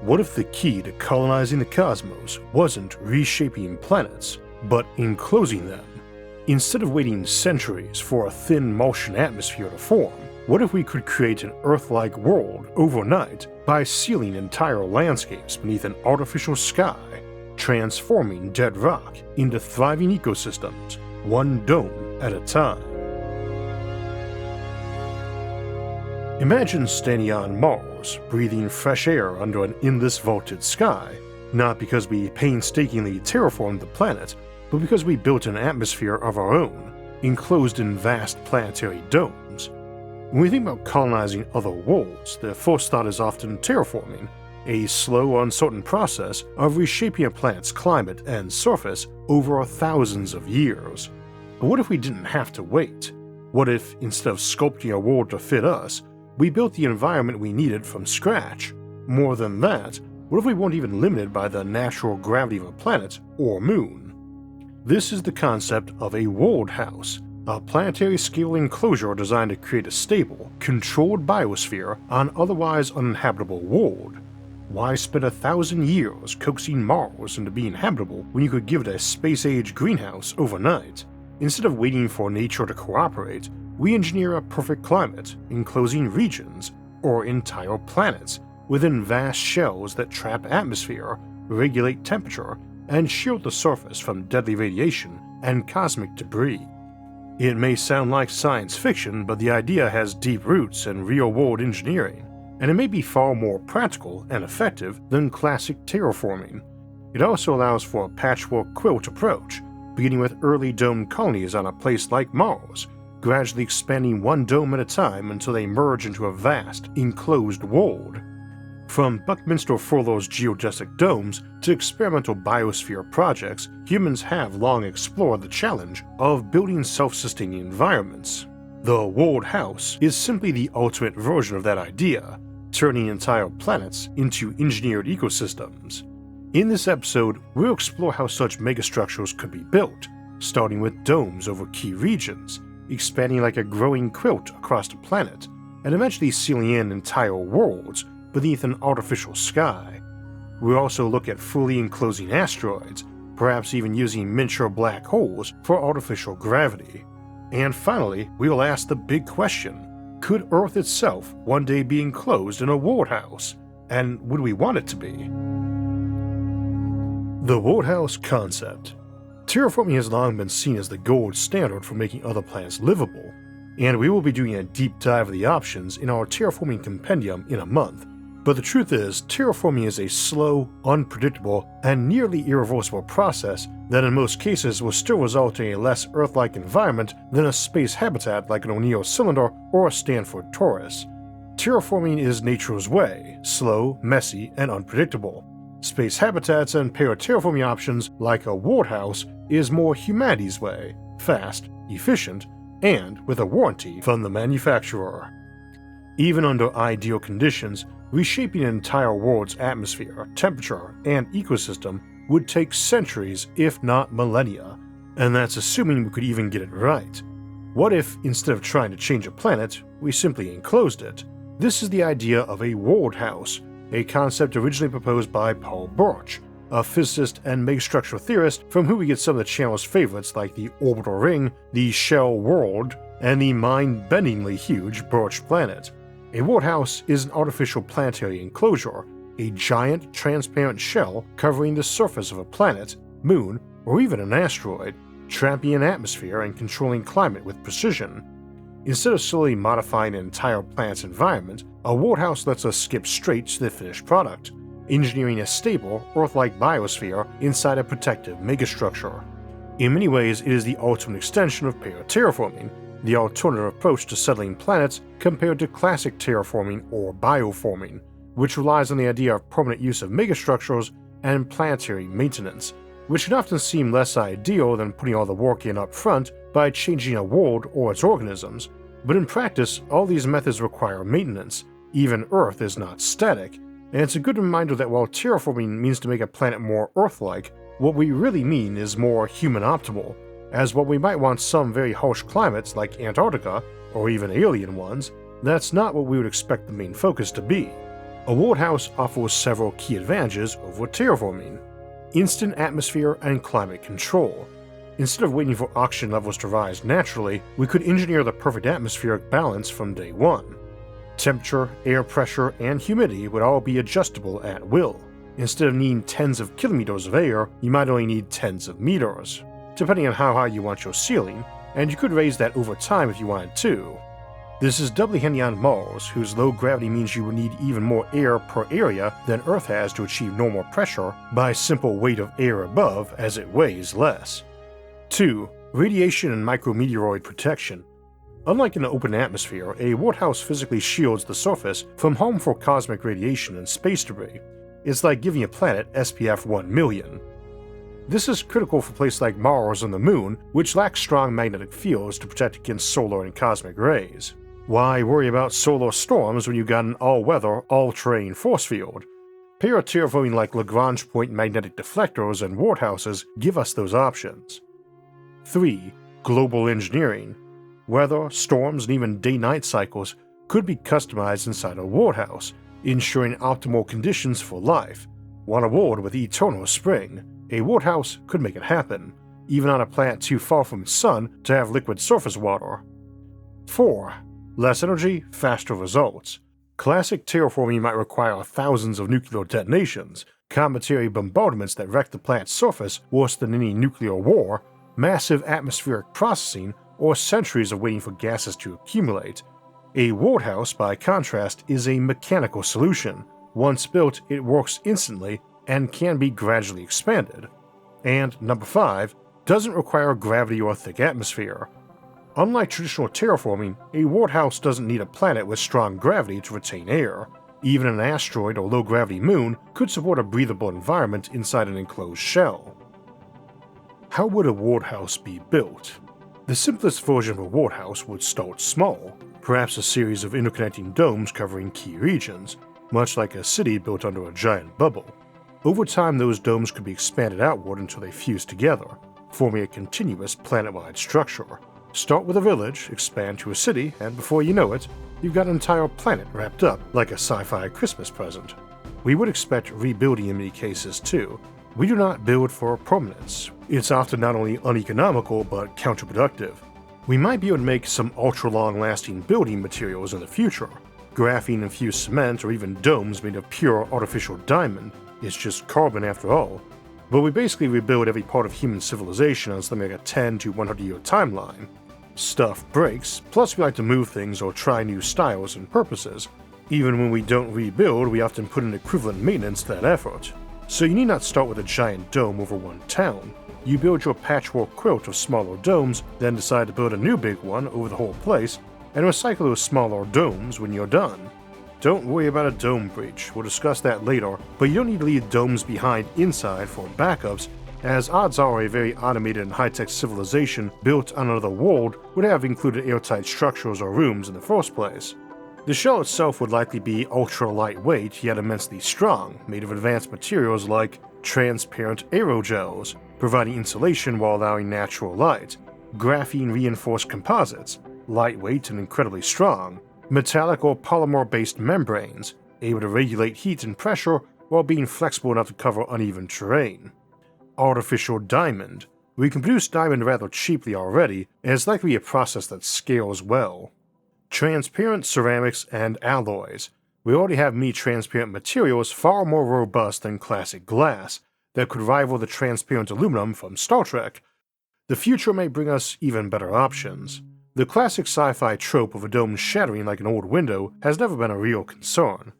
What if the key to colonizing the cosmos wasn't reshaping planets, but enclosing them? Instead of waiting centuries for a thin Martian atmosphere to form, what if we could create an Earth-like world overnight by sealing entire landscapes beneath an artificial sky, transforming dead rock into thriving ecosystems, one dome at a time? Imagine standing on Mars, breathing fresh air under an endless vaulted sky, not because we painstakingly terraformed the planet, but because we built an atmosphere of our own, enclosed in vast planetary domes. When we think about colonizing other worlds, the first thought is often terraforming, a slow, uncertain process of reshaping a planet's climate and surface over thousands of years. But what if we didn't have to wait? What if, instead of sculpting a world to fit us, we built the environment we needed from scratch? More than that, what if we weren't even limited by the natural gravity of a planet or moon? This is the concept of a Worldhouse, a planetary-scale enclosure designed to create a stable, controlled biosphere on an otherwise uninhabitable world. Why spend 1,000 years coaxing Mars into being habitable when you could give it a space-age greenhouse overnight? Instead of waiting for nature to cooperate, we engineer a perfect climate, enclosing regions, or entire planets, within vast shells that trap atmosphere, regulate temperature, and shield the surface from deadly radiation and cosmic debris. It may sound like science fiction, but the idea has deep roots in real-world engineering, and it may be far more practical and effective than classic terraforming. It also allows for a patchwork quilt approach, beginning with early domed colonies on a place like Mars, gradually expanding one dome at a time until they merge into a vast, enclosed world. From Buckminster Fuller's geodesic domes to experimental biosphere projects, humans have long explored the challenge of building self-sustaining environments. The Worldhouse is simply the ultimate version of that idea, turning entire planets into engineered ecosystems. In this episode, we'll explore how such megastructures could be built, starting with domes over key regions, expanding like a growing quilt across the planet, and eventually sealing in entire worlds beneath an artificial sky. We'll also look at fully enclosing asteroids, perhaps even using miniature black holes for artificial gravity. And finally, we'll ask the big question: could Earth itself one day be enclosed in a Worldhouse? And would we want it to be? The Worldhouse Concept. Terraforming has long been seen as the gold standard for making other planets livable, and we will be doing a deep dive of the options in our Terraforming Compendium in a month. But the truth is, terraforming is a slow, unpredictable, and nearly irreversible process that in most cases will still result in a less Earth-like environment than a space habitat like an O'Neill cylinder or a Stanford torus. Terraforming is nature's way, slow, messy, and unpredictable. Space habitats and paraterraforming options like a Worldhouse is more humanity's way, fast, efficient, and with a warranty from the manufacturer. Even under ideal conditions, reshaping an entire world's atmosphere, temperature, and ecosystem would take centuries, if not millennia, and that's assuming we could even get it right. What if, instead of trying to change a planet, we simply enclosed it? This is the idea of a Worldhouse, a concept originally proposed by Paul Birch, a physicist and megastructure theorist from whom we get some of the channel's favorites like the orbital ring, the shell world, and the mind-bendingly huge Birch planet. A Worldhouse is an artificial planetary enclosure, a giant transparent shell covering the surface of a planet, moon, or even an asteroid, trapping an atmosphere and controlling climate with precision. Instead of slowly modifying an entire planet's environment, a Worldhouse lets us skip straight to the finished product, engineering a stable, Earth-like biosphere inside a protective megastructure. In many ways, it is the ultimate extension of paraterraforming, the alternative approach to settling planets compared to classic terraforming or bioforming, which relies on the idea of permanent use of megastructures and planetary maintenance, which can often seem less ideal than putting all the work in up front by changing a world or its organisms. But in practice, all these methods require maintenance. Even Earth is not static, and it's a good reminder that while terraforming means to make a planet more Earth-like, what we really mean is more human-optimal, as while we might want some very harsh climates like Antarctica, or even alien ones, that's not what we would expect the main focus to be. A Worldhouse offers several key advantages over terraforming: instant atmosphere and climate control. Instead of waiting for oxygen levels to rise naturally, we could engineer the perfect atmospheric balance from day one. Temperature, air pressure, and humidity would all be adjustable at will. Instead of needing tens of kilometers of air, you might only need tens of meters, depending on how high you want your ceiling, and you could raise that over time if you wanted to. This is doubly handy on Mars, whose low gravity means you will need even more air per area than Earth has to achieve normal pressure by simple weight of air above, as it weighs less. 2. Radiation and micrometeoroid protection. Unlike an open atmosphere, a Worldhouse physically shields the surface from harmful cosmic radiation and space debris. It's like giving a planet SPF 1 million. This is critical for places like Mars and the Moon, which lack strong magnetic fields to protect against solar and cosmic rays. Why worry about solar storms when you've got an all-weather, all-terrain force field? Paraterraforming like Lagrange point magnetic deflectors and Worldhouses give us those options. 3. Global engineering. Weather, storms, and even day-night cycles could be customized inside a Worldhouse, ensuring optimal conditions for life. Want a world with eternal spring? A Worldhouse could make it happen, even on a planet too far from its sun to have liquid surface water. 4. Less energy, faster results. Classic terraforming might require thousands of nuclear detonations, cometary bombardments that wreck the planet's surface worse than any nuclear war, massive atmospheric processing, or centuries of waiting for gases to accumulate. A Worldhouse, by contrast, is a mechanical solution. Once built, it works instantly and can be gradually expanded. And number 5, doesn't require gravity or thick atmosphere. Unlike traditional terraforming, a Worldhouse doesn't need a planet with strong gravity to retain air. Even an asteroid or low-gravity moon could support a breathable environment inside an enclosed shell. How would a Worldhouse be built? The simplest version of a Worldhouse would start small, perhaps a series of interconnecting domes covering key regions, much like a city built under a giant bubble. Over time, those domes could be expanded outward until they fuse together, forming a continuous planet-wide structure. Start with a village, expand to a city, and before you know it, you've got an entire planet wrapped up like a sci-fi Christmas present. We would expect rebuilding in many cases too. We do not build for permanence. It's often not only uneconomical but counterproductive. We might be able to make some ultra-long-lasting building materials in the future. Graphene-infused cement or even domes made of pure artificial diamond. It's just carbon after all. But we basically rebuild every part of human civilization on something like a 10 to 100 year timeline. Stuff breaks, plus we like to move things or try new styles and purposes. Even when we don't rebuild, we often put in equivalent maintenance to that effort. So you need not start with a giant dome over one town. You build your patchwork quilt of smaller domes, then decide to build a new big one over the whole place, and recycle those smaller domes when you're done. Don't worry about a dome breach, we'll discuss that later, but you don't need to leave domes behind inside for backups, as odds are a very automated and high-tech civilization built on another world would have included airtight structures or rooms in the first place. The shell itself would likely be ultra-lightweight yet immensely strong, made of advanced materials like transparent aerogels, providing insulation while allowing natural light, graphene-reinforced composites, lightweight and incredibly strong, metallic or polymer-based membranes, able to regulate heat and pressure while being flexible enough to cover uneven terrain. Artificial diamond. We can produce diamond rather cheaply already, and it's likely a process that scales well. Transparent ceramics and alloys. We already have many transparent materials far more robust than classic glass that could rival the transparent aluminum from Star Trek. The future may bring us even better options. The classic sci-fi trope of a dome shattering like an old window has never been a real concern.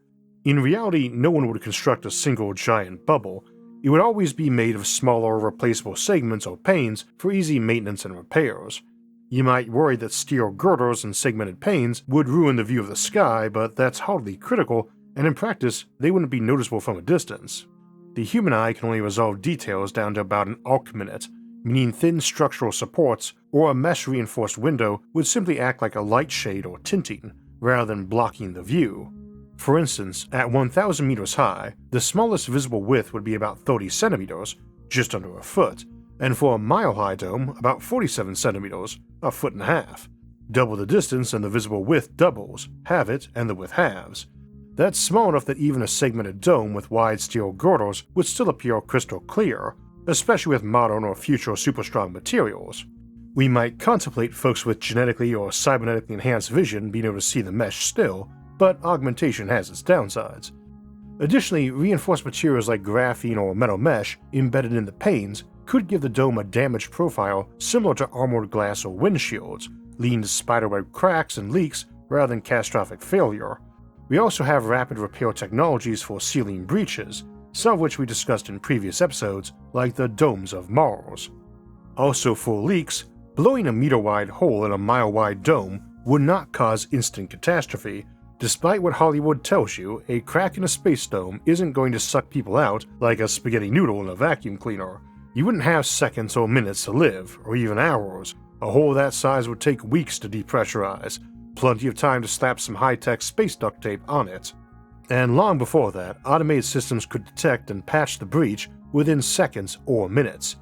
In reality, no one would construct a single giant bubble. It would always be made of smaller, replaceable segments or panes for easy maintenance and repairs. You might worry that steel girders and segmented panes would ruin the view of the sky, but that's hardly critical, and in practice, they wouldn't be noticeable from a distance. The human eye can only resolve details down to about an arc minute, meaning thin structural supports or a mesh-reinforced window would simply act like a light shade or tinting, rather than blocking the view. For instance, at 1,000 meters high, the smallest visible width would be about 30 centimeters, just under a foot, and for a mile-high dome, about 47 centimeters, a foot and a half. Double the distance and the visible width doubles, halve it and the width halves. That's small enough that even a segmented dome with wide steel girders would still appear crystal clear, especially with modern or future super strong materials. We might contemplate folks with genetically or cybernetically enhanced vision being able to see the mesh still, but augmentation has its downsides. Additionally, reinforced materials like graphene or metal mesh embedded in the panes could give the dome a damaged profile similar to armored glass or windshields, leading to spiderweb cracks and leaks rather than catastrophic failure. We also have rapid repair technologies for sealing breaches, some of which we discussed in previous episodes, like the domes of Mars. Also for leaks, blowing a meter-wide hole in a mile-wide dome would not cause instant catastrophe. Despite what Hollywood tells you, a crack in a space dome isn't going to suck people out like a spaghetti noodle in a vacuum cleaner. You wouldn't have seconds or minutes to live, or even hours. A hole that size would take weeks to depressurize, plenty of time to slap some high-tech space duct tape on it. And long before that, automated systems could detect and patch the breach within seconds or minutes.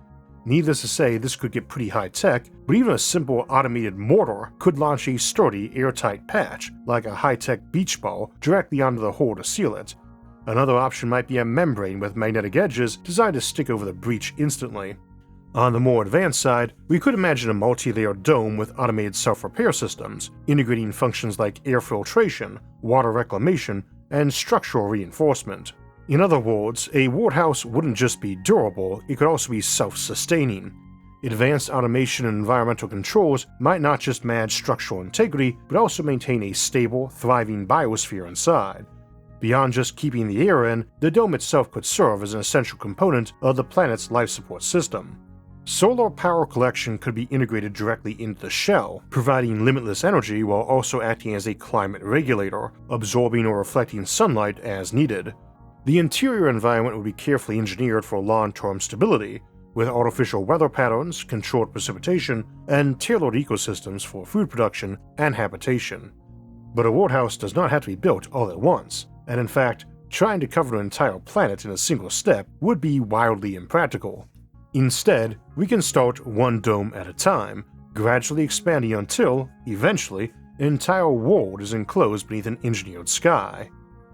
Needless to say, this could get pretty high-tech, but even a simple automated mortar could launch a sturdy, airtight patch, like a high-tech beach ball, directly onto the hole to seal it. Another option might be a membrane with magnetic edges designed to stick over the breach instantly. On the more advanced side, we could imagine a multi-layered dome with automated self-repair systems, integrating functions like air filtration, water reclamation, and structural reinforcement. In other words, a Worldhouse wouldn't just be durable, it could also be self-sustaining. Advanced automation and environmental controls might not just manage structural integrity, but also maintain a stable, thriving biosphere inside. Beyond just keeping the air in, the dome itself could serve as an essential component of the planet's life support system. Solar power collection could be integrated directly into the shell, providing limitless energy while also acting as a climate regulator, absorbing or reflecting sunlight as needed. The interior environment would be carefully engineered for long-term stability, with artificial weather patterns, controlled precipitation, and tailored ecosystems for food production and habitation. But a Worldhouse does not have to be built all at once, and in fact, trying to cover an entire planet in a single step would be wildly impractical. Instead, we can start one dome at a time, gradually expanding until, eventually, an entire world is enclosed beneath an engineered sky.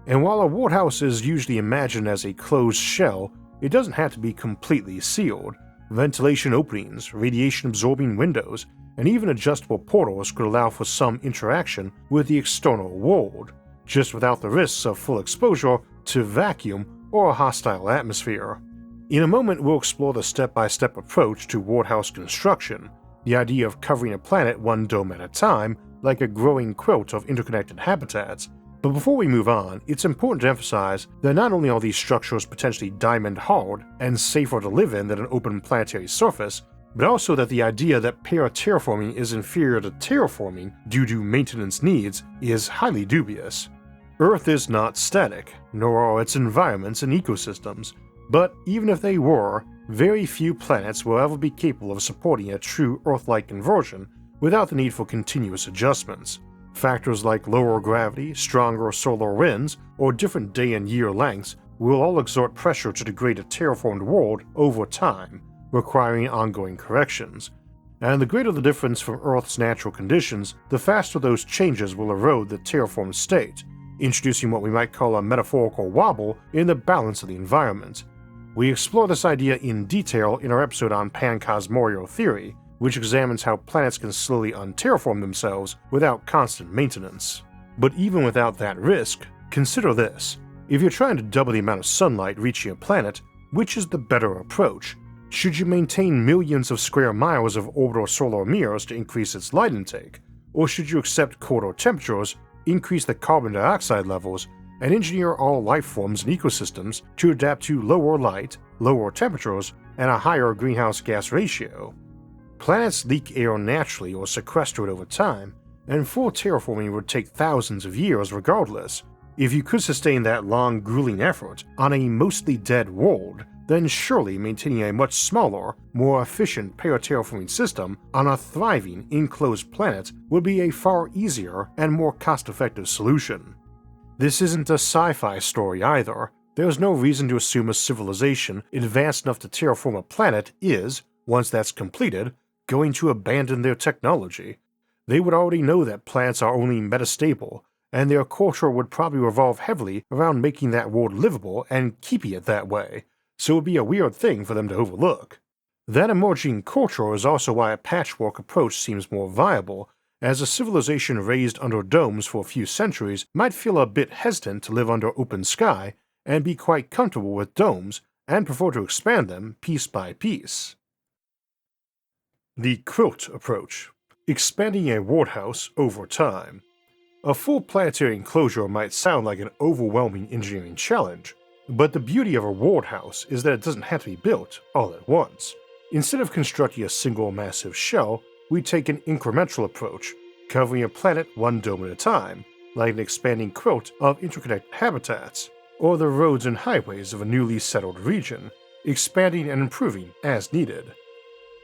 And while a Worldhouse is usually imagined as a closed shell, it doesn't have to be completely sealed. Ventilation openings, radiation-absorbing windows, and even adjustable portals could allow for some interaction with the external world, just without the risks of full exposure to vacuum or a hostile atmosphere. In a moment, we'll explore the step-by-step approach to Worldhouse construction, the idea of covering a planet one dome at a time, like a growing quilt of interconnected habitats. But before we move on, it's important to emphasize that not only are these structures potentially diamond-hard and safer to live in than an open planetary surface, but also that the idea that paraterraforming is inferior to terraforming due to maintenance needs is highly dubious. Earth is not static, nor are its environments and ecosystems, but even if they were, very few planets will ever be capable of supporting a true Earth-like conversion without the need for continuous adjustments. Factors like lower gravity, stronger solar winds, or different day and year lengths will all exert pressure to degrade a terraformed world over time, requiring ongoing corrections. And the greater the difference from Earth's natural conditions, the faster those changes will erode the terraformed state, introducing what we might call a metaphorical wobble in the balance of the environment. We explore this idea in detail in our episode on pancosmorial theory, which examines how planets can slowly unterraform themselves without constant maintenance. But even without that risk, consider this. If you're trying to double the amount of sunlight reaching a planet, which is the better approach? Should you maintain millions of square miles of orbital solar mirrors to increase its light intake? Or should you accept colder temperatures, increase the carbon dioxide levels, and engineer all life forms and ecosystems to adapt to lower light, lower temperatures, and a higher greenhouse gas ratio? Planets leak air naturally or sequester it over time, and full terraforming would take thousands of years regardless. If you could sustain that long, grueling effort on a mostly dead world, then surely maintaining a much smaller, more efficient paraterraforming system on a thriving, enclosed planet would be a far easier and more cost-effective solution. This isn't a sci-fi story either. There's no reason to assume a civilization advanced enough to terraform a planet is, once that's completed, going to abandon their technology. They would already know that planets are only metastable, and their culture would probably revolve heavily around making that world livable and keeping it that way, so it would be a weird thing for them to overlook. That emerging culture is also why a patchwork approach seems more viable, as a civilization raised under domes for a few centuries might feel a bit hesitant to live under open sky and be quite comfortable with domes and prefer to expand them piece by piece. The Quilt approach, expanding a worldhouse over time. A full planetary enclosure might sound like an overwhelming engineering challenge, but the beauty of a worldhouse is that it doesn't have to be built all at once. Instead of constructing a single massive shell, we take an incremental approach, covering a planet one dome at a time, like an expanding quilt of interconnected habitats, or the roads and highways of a newly settled region, expanding and improving as needed.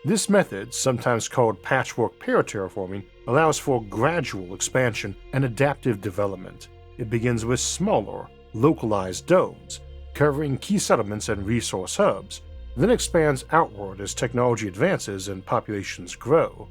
This method, sometimes called patchwork paraterraforming, allows for gradual expansion and adaptive development. It begins with smaller, localized domes, covering key settlements and resource hubs, then expands outward as technology advances and populations grow.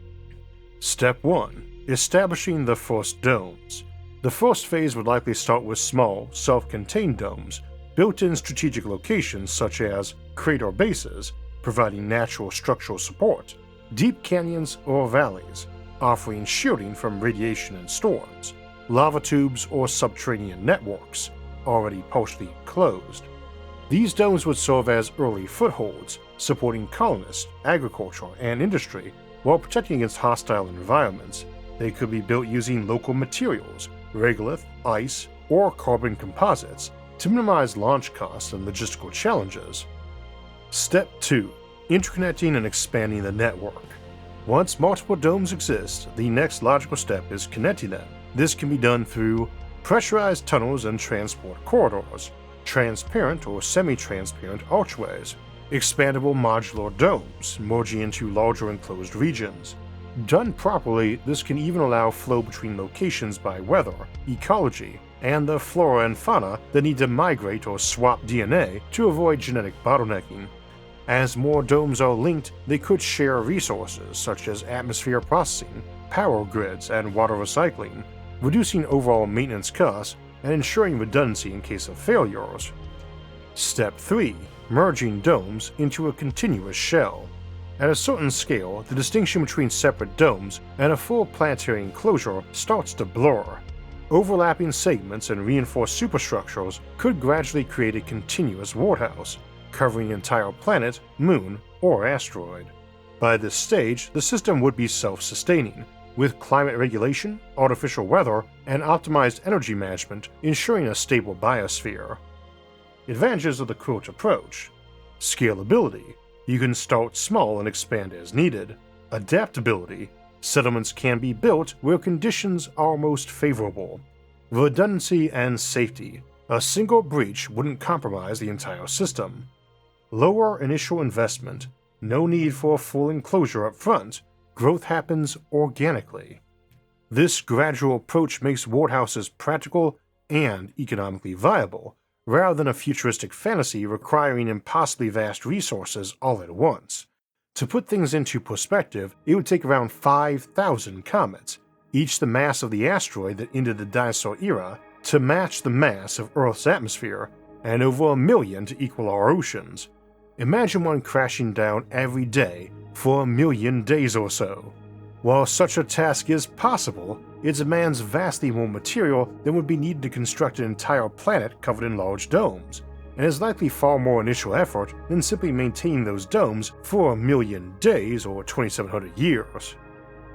Step 1. Establishing the first domes. The first phase would likely start with small, self-contained domes, built in strategic locations such as crater bases, providing natural structural support, deep canyons or valleys, offering shielding from radiation and storms, lava tubes or subterranean networks, already partially closed. These domes would serve as early footholds, supporting colonists, agriculture, and industry, while protecting against hostile environments. They could be built using local materials, regolith, ice, or carbon composites, to minimize launch costs and logistical challenges. Step 2. Interconnecting and expanding the network. Once multiple domes exist, the next logical step is connecting them. This can be done through pressurized tunnels and transport corridors, transparent or semi-transparent archways, expandable modular domes merging into larger enclosed regions. Done properly, this can even allow flow between locations by weather, ecology, and the flora and fauna that need to migrate or swap DNA to avoid genetic bottlenecking. As more domes are linked, they could share resources such as atmosphere processing, power grids, and water recycling, reducing overall maintenance costs and ensuring redundancy in case of failures. Step 3. Merging domes into a continuous shell. At a certain scale, the distinction between separate domes and a full planetary enclosure starts to blur. Overlapping segments and reinforced superstructures could gradually create a continuous worldhouse, covering the entire planet, moon, or asteroid. By this stage, the system would be self-sustaining, with climate regulation, artificial weather, and optimized energy management ensuring a stable biosphere. Advantages of the Quilt approach. Scalability. You can start small and expand as needed. Adaptability. Settlements can be built where conditions are most favorable. Redundancy and safety. A single breach wouldn't compromise the entire system. Lower initial investment. No need for a full enclosure up front. Growth happens organically. This gradual approach makes worldhouses practical and economically viable, rather than a futuristic fantasy requiring impossibly vast resources all at once. To put things into perspective, it would take around 5,000 comets, each the mass of the asteroid that ended the dinosaur era, to match the mass of Earth's atmosphere, and over 1 million to equal our oceans. Imagine one crashing down every day for 1 million days or so. While such a task is possible, it demands vastly more material than would be needed to construct an entire planet covered in large domes, and is likely far more initial effort than simply maintaining those domes for 1 million days or 2,700 years.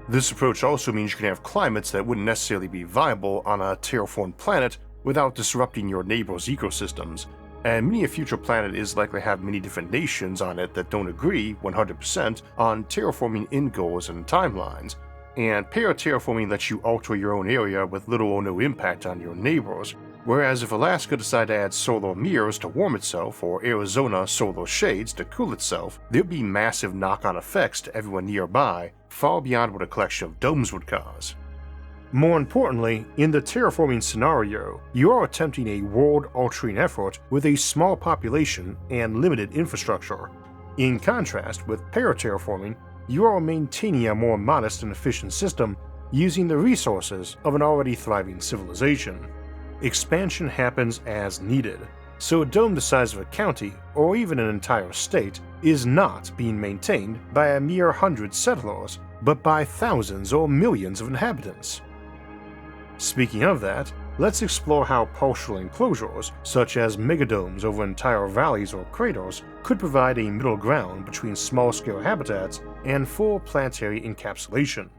This approach also means you can have climates that wouldn't necessarily be viable on a terraformed planet without disrupting your neighbors' ecosystems, and many a future planet is likely to have many different nations on it that don't agree 100% on terraforming end goals and timelines, and paraterraforming lets you alter your own area with little or no impact on your neighbors, whereas if Alaska decided to add solar mirrors to warm itself or Arizona solar shades to cool itself, there'd be massive knock-on effects to everyone nearby, far beyond what a collection of domes would cause. More importantly, in the terraforming scenario, you are attempting a world-altering effort with a small population and limited infrastructure. In contrast with paraterraforming, you are maintaining a more modest and efficient system using the resources of an already thriving civilization. Expansion happens as needed, so a dome the size of a county or even an entire state is not being maintained by a mere 100 settlers, but by thousands or millions of inhabitants. Speaking of that, let's explore how partial enclosures, such as megadomes over entire valleys or craters, could provide a middle ground between small-scale habitats and full planetary encapsulation.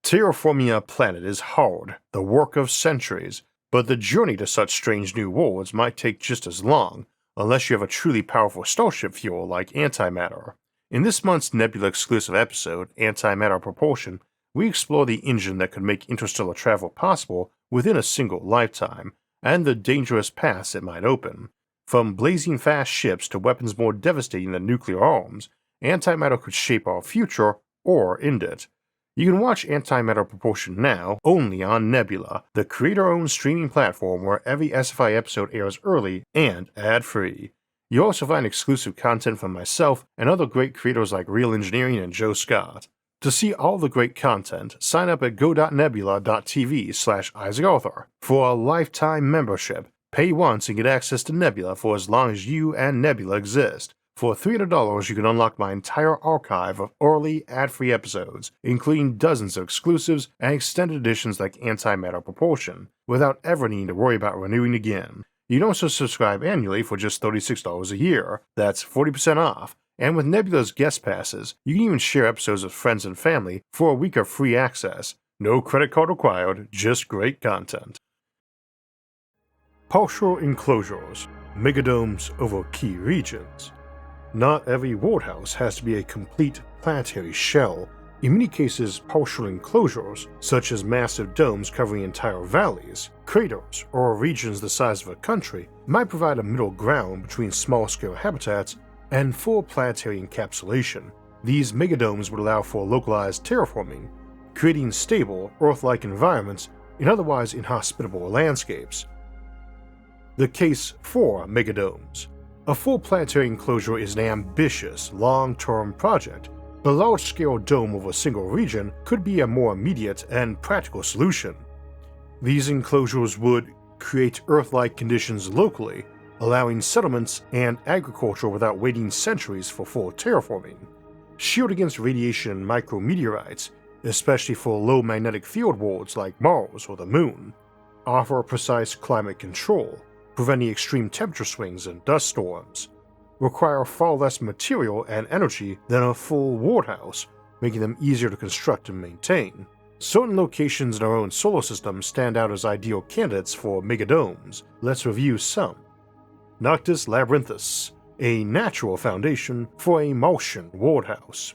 Terraforming a planet is hard, the work of centuries, but the journey to such strange new worlds might take just as long, unless you have a truly powerful starship fuel like antimatter. In this month's Nebula exclusive episode, Antimatter Propulsion, we explore the engine that could make interstellar travel possible within a single lifetime, and the dangerous paths it might open. From blazing fast ships to weapons more devastating than nuclear arms, antimatter could shape our future or end it. You can watch Antimatter Propulsion now only on Nebula, the creator-owned streaming platform where every SFI episode airs early and ad-free. You'll also find exclusive content from myself and other great creators like Real Engineering and Joe Scott. To see all the great content, sign up at go.nebula.tv/IsaacArthur for a lifetime membership. Pay once and get access to Nebula for as long as you and Nebula exist. For $300, you can unlock my entire archive of early, ad-free episodes, including dozens of exclusives and extended editions like Antimatter Propulsion, without ever needing to worry about renewing again. You can also subscribe annually for just $36 a year. That's 40% off. And with Nebula's guest passes, you can even share episodes with friends and family for a week of free access. No credit card required, just great content. Partial enclosures, megadomes over key regions. Not every worldhouse has to be a complete planetary shell. In many cases, partial enclosures, such as massive domes covering entire valleys, craters, or regions the size of a country, might provide a middle ground between small-scale habitats and full planetary encapsulation. These megadomes would allow for localized terraforming, creating stable, Earth-like environments in otherwise inhospitable landscapes. The case for megadomes. A full planetary enclosure is an ambitious, long-term project. The large-scale dome of a single region could be a more immediate and practical solution. These enclosures would create Earth-like conditions locally, allowing settlements and agriculture without waiting centuries for full terraforming. Shield against radiation and micrometeorites, especially for low magnetic field worlds like Mars or the Moon. Offer precise climate control, preventing extreme temperature swings and dust storms. Require far less material and energy than a full worldhouse, making them easier to construct and maintain. Certain locations in our own solar system stand out as ideal candidates for megadomes. Let's review some. Noctis Labyrinthus, a natural foundation for a Martian worldhouse.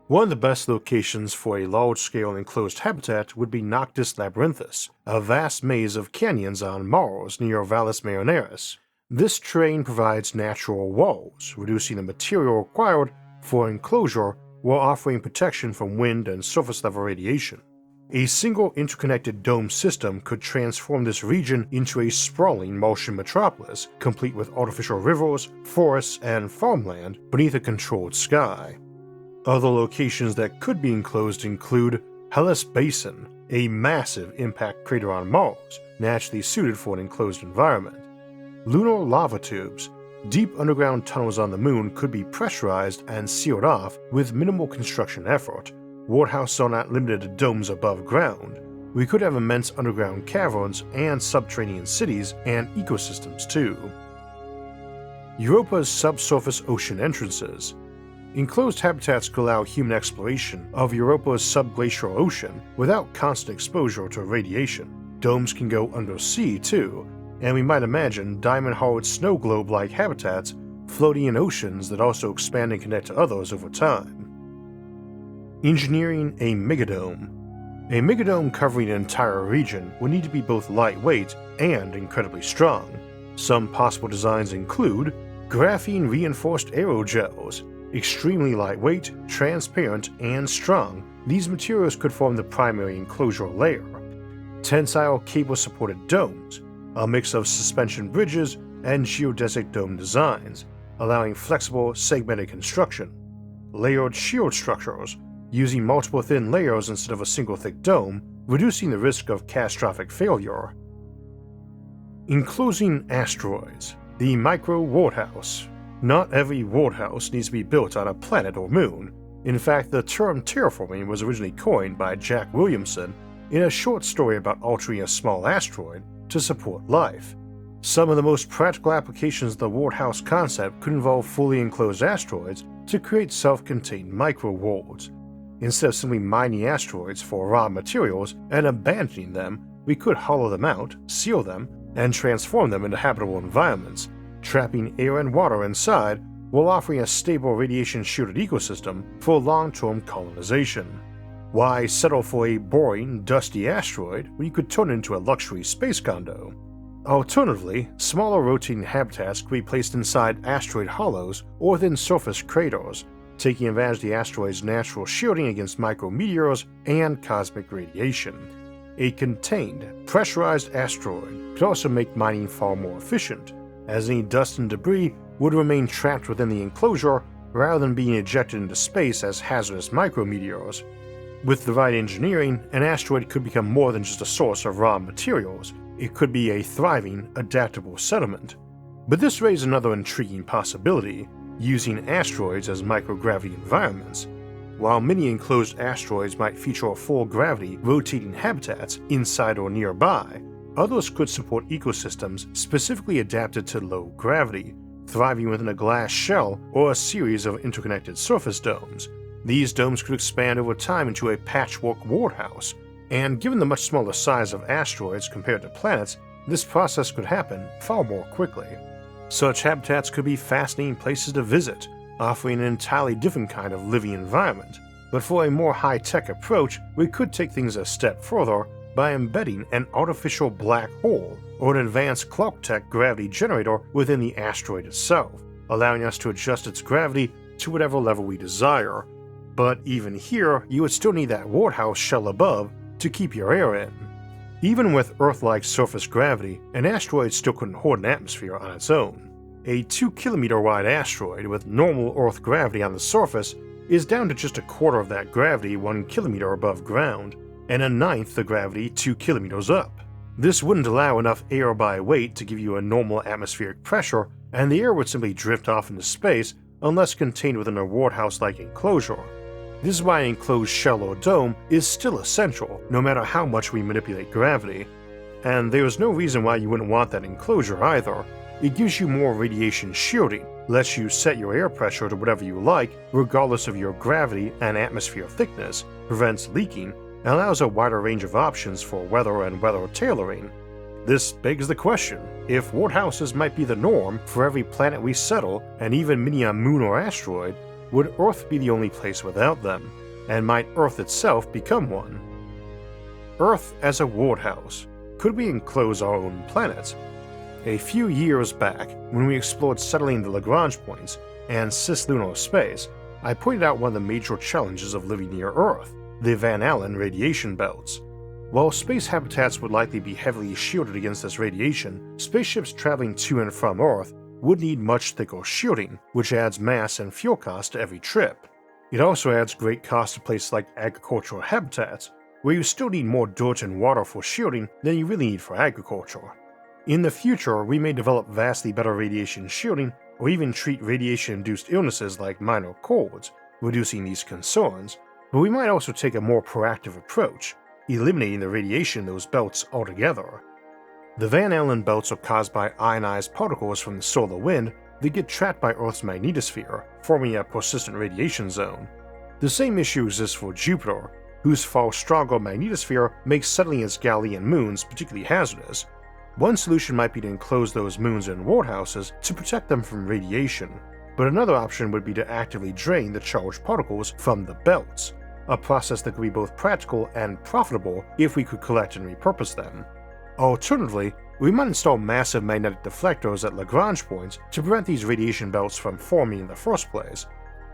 One of the best locations for a large-scale enclosed habitat would be Noctis Labyrinthus, a vast maze of canyons on Mars near Valles Marineris. This terrain provides natural walls, reducing the material required for enclosure while offering protection from wind and surface-level radiation. A single interconnected dome system could transform this region into a sprawling Martian metropolis, complete with artificial rivers, forests, and farmland beneath a controlled sky. Other locations that could be enclosed include Hellas Basin, a massive impact crater on Mars, naturally suited for an enclosed environment. Lunar lava tubes, deep underground tunnels on the Moon could be pressurized and sealed off with minimal construction effort. Worldhouses are not limited to domes above ground. We could have immense underground caverns and subterranean cities and ecosystems too. Europa's subsurface ocean entrances. Enclosed habitats could allow human exploration of Europa's subglacial ocean without constant exposure to radiation. Domes can go undersea too, and we might imagine diamond-hard snow globe-like habitats floating in oceans that also expand and connect to others over time. Engineering a megadome. A megadome covering an entire region would need to be both lightweight and incredibly strong. Some possible designs include graphene-reinforced aerogels. Extremely lightweight, transparent, and strong, these materials could form the primary enclosure layer. Tensile cable-supported domes, a mix of suspension bridges and geodesic dome designs, allowing flexible, segmented construction. Layered shield structures, using multiple thin layers instead of a single thick dome, reducing the risk of catastrophic failure. Enclosing asteroids, the Micro-Worldhouse. Not every worldhouse needs to be built on a planet or moon. In fact, the term terraforming was originally coined by Jack Williamson in a short story about altering a small asteroid to support life. Some of the most practical applications of the Worldhouse concept could involve fully enclosed asteroids to create self-contained micro-worlds. Instead of simply mining asteroids for raw materials and abandoning them, we could hollow them out, seal them, and transform them into habitable environments, trapping air and water inside while offering a stable radiation-shielded ecosystem for long-term colonization. Why settle for a boring, dusty asteroid when you could turn it into a luxury space condo? Alternatively, smaller rotating habitats could be placed inside asteroid hollows or within surface craters, taking advantage of the asteroid's natural shielding against micrometeors and cosmic radiation. A contained, pressurized asteroid could also make mining far more efficient, as any dust and debris would remain trapped within the enclosure rather than being ejected into space as hazardous micrometeors. With the right engineering, an asteroid could become more than just a source of raw materials. It could be a thriving, adaptable settlement. But this raises another intriguing possibility, using asteroids as microgravity environments. While many enclosed asteroids might feature full-gravity rotating habitats inside or nearby, others could support ecosystems specifically adapted to low gravity, thriving within a glass shell or a series of interconnected surface domes. These domes could expand over time into a patchwork worldhouse, and given the much smaller size of asteroids compared to planets, this process could happen far more quickly. Such habitats could be fascinating places to visit, offering an entirely different kind of living environment. But for a more high-tech approach, we could take things a step further by embedding an artificial black hole or an advanced Clark-Tech gravity generator within the asteroid itself, allowing us to adjust its gravity to whatever level we desire. But even here, you would still need that worldhouse shell above to keep your air in. Even with Earth-like surface gravity, an asteroid still couldn't hold an atmosphere on its own. A 2-kilometer wide asteroid with normal Earth gravity on the surface is down to just a quarter of that gravity 1 kilometer above ground, and a ninth the gravity 2 kilometers up. This wouldn't allow enough air by weight to give you a normal atmospheric pressure, and the air would simply drift off into space unless contained within a worldhouse-like enclosure. This is why an enclosed shell or dome is still essential, no matter how much we manipulate gravity. And there's no reason why you wouldn't want that enclosure either. It gives you more radiation shielding, lets you set your air pressure to whatever you like, regardless of your gravity and atmosphere thickness, prevents leaking, and allows a wider range of options for weather and weather tailoring. This begs the question, if worldhouses might be the norm for every planet we settle, and even many a moon or asteroid, would Earth be the only place without them? And might Earth itself become one? Earth as a worldhouse. Could we enclose our own planets? A few years back, when we explored settling the Lagrange points and cislunar space, I pointed out one of the major challenges of living near Earth, the Van Allen radiation belts. While space habitats would likely be heavily shielded against this radiation, spaceships traveling to and from Earth would need much thicker shielding, which adds mass and fuel cost to every trip. It also adds great cost to places like agricultural habitats, where you still need more dirt and water for shielding than you really need for agriculture. In the future, we may develop vastly better radiation shielding, or even treat radiation-induced illnesses like minor colds, reducing these concerns, but we might also take a more proactive approach, eliminating the radiation in those belts altogether. The Van Allen belts are caused by ionized particles from the solar wind that get trapped by Earth's magnetosphere, forming a persistent radiation zone. The same issue exists for Jupiter, whose far stronger magnetosphere makes settling its Galilean moons particularly hazardous. One solution might be to enclose those moons in worldhouses to protect them from radiation, but another option would be to actively drain the charged particles from the belts, a process that could be both practical and profitable if we could collect and repurpose them. Alternatively, we might install massive magnetic deflectors at Lagrange points to prevent these radiation belts from forming in the first place.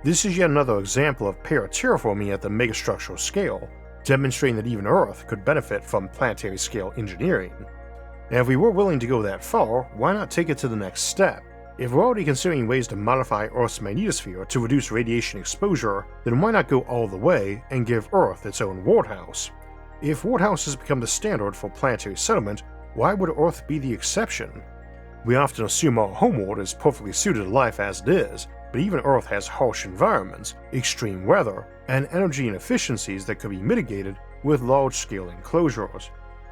This is yet another example of paraterraforming at the megastructural scale, demonstrating that even Earth could benefit from planetary-scale engineering. And if we were willing to go that far, why not take it to the next step? If we're already considering ways to modify Earth's magnetosphere to reduce radiation exposure, then why not go all the way and give Earth its own Worldhouse? If Worldhouses become the standard for planetary settlement, why would Earth be the exception? We often assume our homeworld is perfectly suited to life as it is, but even Earth has harsh environments, extreme weather, and energy inefficiencies that could be mitigated with large-scale enclosures.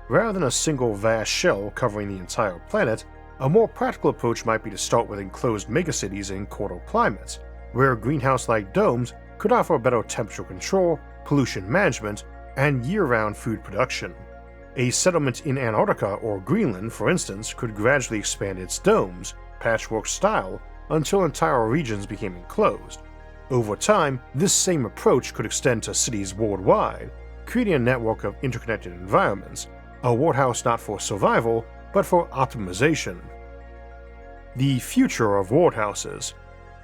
Rather than a single vast shell covering the entire planet, a more practical approach might be to start with enclosed megacities in colder climates, where greenhouse-like domes could offer better temperature control, pollution management, and year-round food production. A settlement in Antarctica or Greenland, for instance, could gradually expand its domes, patchwork style, until entire regions became enclosed. Over time, this same approach could extend to cities worldwide, creating a network of interconnected environments, a Worldhouse not for survival, but for optimization. The Future of Worldhouses.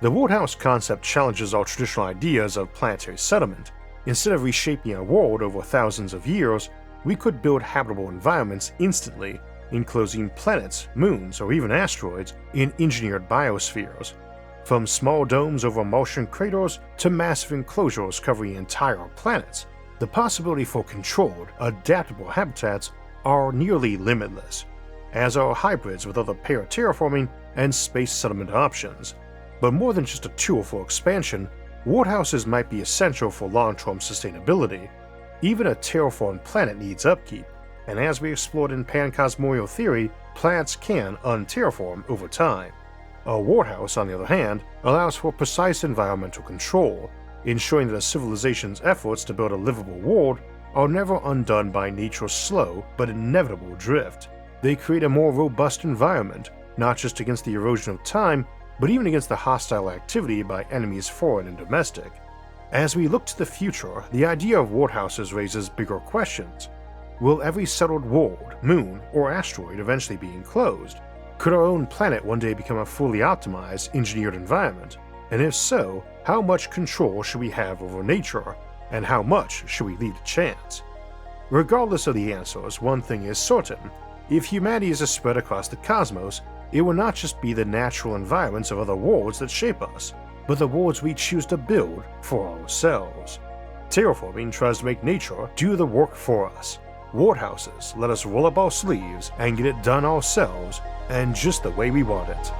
The Worldhouse concept challenges our traditional ideas of planetary settlement. Instead of reshaping a world over thousands of years, we could build habitable environments instantly, enclosing planets, moons, or even asteroids in engineered biospheres. From small domes over Martian craters to massive enclosures covering entire planets, the possibility for controlled, adaptable habitats are nearly limitless, as are hybrids with other paraterraforming and space settlement options. But more than just a tool for expansion, Worldhouses might be essential for long-term sustainability. Even a terraformed planet needs upkeep, and as we explored in pancosmorial theory, planets can unterraform over time. A Worldhouse, on the other hand, allows for precise environmental control, ensuring that a civilization's efforts to build a livable world are never undone by nature's slow but inevitable drift. They create a more robust environment, not just against the erosion of time, but even against the hostile activity by enemies foreign and domestic. As we look to the future, the idea of Worldhouses raises bigger questions. Will every settled world, moon, or asteroid eventually be enclosed? Could our own planet one day become a fully optimized, engineered environment? And if so, how much control should we have over nature, and how much should we leave to chance? Regardless of the answers, one thing is certain. If humanity is spread across the cosmos, it will not just be the natural environments of other worlds that shape us, but the worlds we choose to build for ourselves. Terraforming tries to make nature do the work for us. Worldhouses let us roll up our sleeves and get it done ourselves, and just the way we want it.